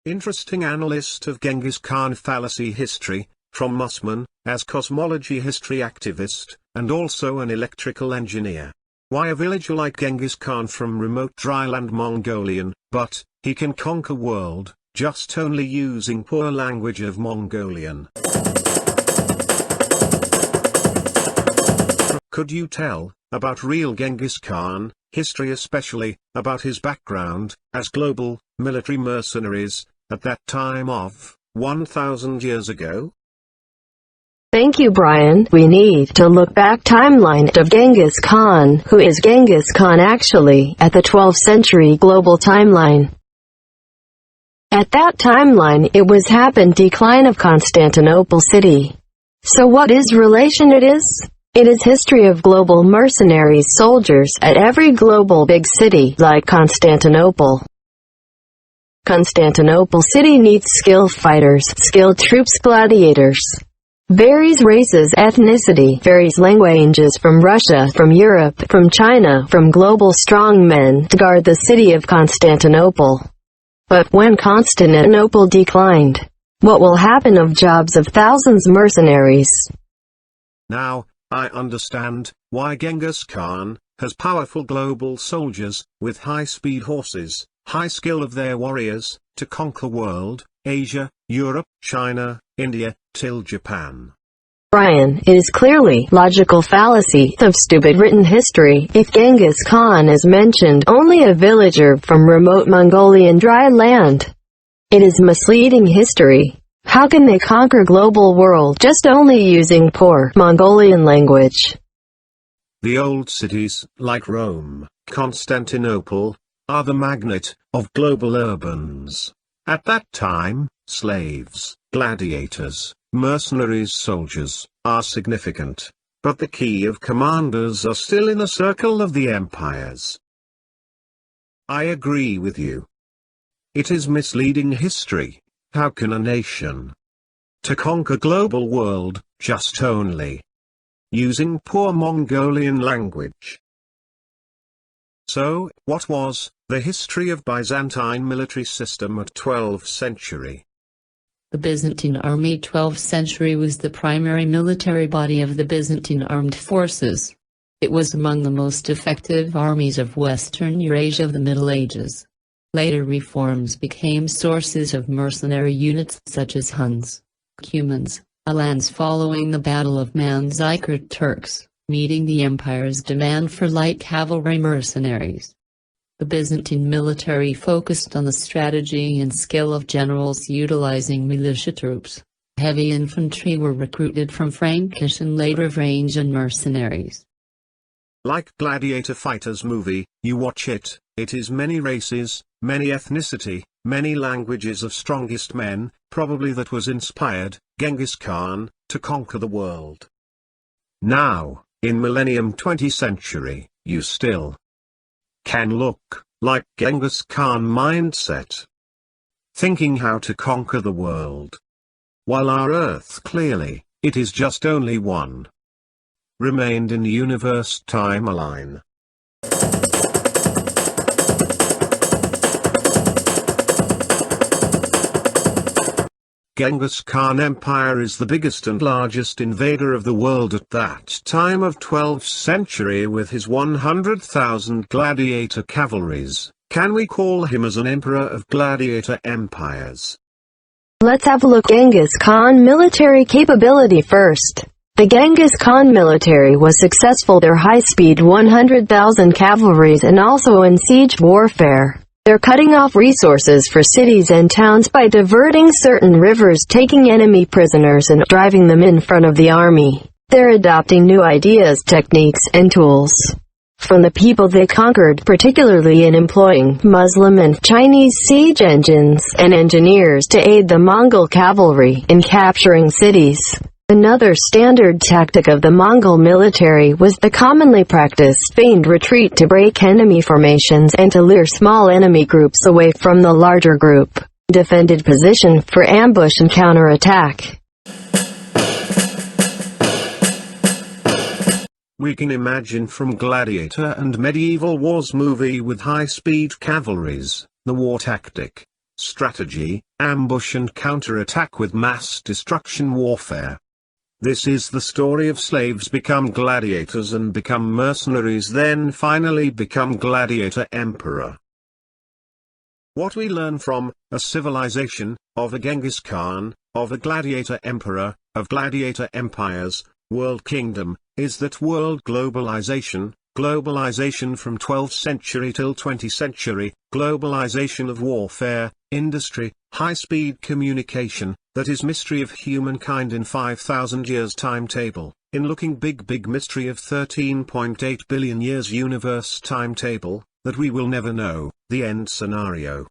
Interesting analyst of Genghis Khan fallacy history, from Musman, as cosmology history activist, and also an electrical engineer. Why a villager like Genghis Khan from remote dryland Mongolian, but, he can conquer world, just only using poor language of Mongolian. Could you tell, about real Genghis Khan, history especially, about his background, as global, military mercenaries, at that time of, 1,000 years ago? Thank you, Brian. We need to look back timeline of Genghis Khan. Who is Genghis Khan actually, at the 12th century global timeline? At that timeline it was happened decline of Constantinople city. So what is relation it is? It is history of global mercenaries soldiers at every global big city like Constantinople. Constantinople city needs skilled fighters, skilled troops, gladiators. Varies races, ethnicity, varies languages from Russia, from Europe, from China, from global strong men to guard the city of Constantinople. But when Constantinople declined, what will happen of jobs of thousands mercenaries? Now, I understand why Genghis Khan has powerful global soldiers, with high-speed horses, high skill of their warriors, to conquer world, Asia, Europe, China, India, till Japan. Brian, it is clearly logical fallacy of stupid written history. If Genghis Khan is mentioned only a villager from remote Mongolian dry land, it is misleading history. How can they conquer global world just only using poor Mongolian language? The old cities, like Rome, Constantinople, are the magnet of global urbans. At that time, slaves, gladiators, mercenaries, soldiers, are significant, but the key of commanders are still in a circle of the empires. I agree with you. It is misleading history. How can a nation to conquer global world, just only using poor Mongolian language? So, what was the history of Byzantine military system at 12th century? The Byzantine army 12th century was the primary military body of the Byzantine armed forces. It was among the most effective armies of Western Eurasia of the Middle Ages. Later reforms became sources of mercenary units such as Huns, Cumans, Alans following the Battle of Manzikert Turks, meeting the empire's demand for light cavalry mercenaries. The Byzantine military focused on the strategy and skill of generals utilizing militia troops. Heavy infantry were recruited from Frankish and later Varangian mercenaries. Like Gladiator Fighters movie, you watch it, it is many races, many ethnicity, many languages of strongest men, probably that was inspired, Genghis Khan, to conquer the world. Now, in millennium 20th century, you still can look like Genghis Khan mindset. Thinking how to conquer the world. While our Earth clearly, it is just only one. Remained in the universe timeline. Genghis Khan Empire is the biggest and largest invader of the world at that time of 12th century with his 100,000 gladiator cavalries. Can we call him as an emperor of gladiator empires? Let's have a look Genghis Khan military capability first. The Genghis Khan military was successful. Their high-speed 100,000 cavalries and also in siege warfare. They're cutting off resources for cities and towns by diverting certain rivers, taking enemy prisoners and driving them in front of the army. They're adopting new ideas, techniques, and tools from the people they conquered, particularly in employing Muslim and Chinese siege engines and engineers to aid the Mongol cavalry in capturing cities. Another standard tactic of the Mongol military was the commonly practiced feigned retreat to break enemy formations and to lure small enemy groups away from the larger group. Defended position for ambush and counterattack. We can imagine from Gladiator and Medieval Wars movie with high-speed cavalries, the war tactic. strategy, ambush and counterattack with mass destruction warfare. This is the story of slaves become gladiators and become mercenaries, then finally become gladiator emperor. What we learn from a civilization, of a Genghis Khan, of a gladiator emperor, of gladiator empires, world kingdom, is that world globalization from 12th century till 20th century, globalization of warfare, industry, high-speed communication, that is mystery of humankind in 5,000 years timetable, in looking big mystery of 13.8 billion years universe timetable, that we will never know, the end scenario.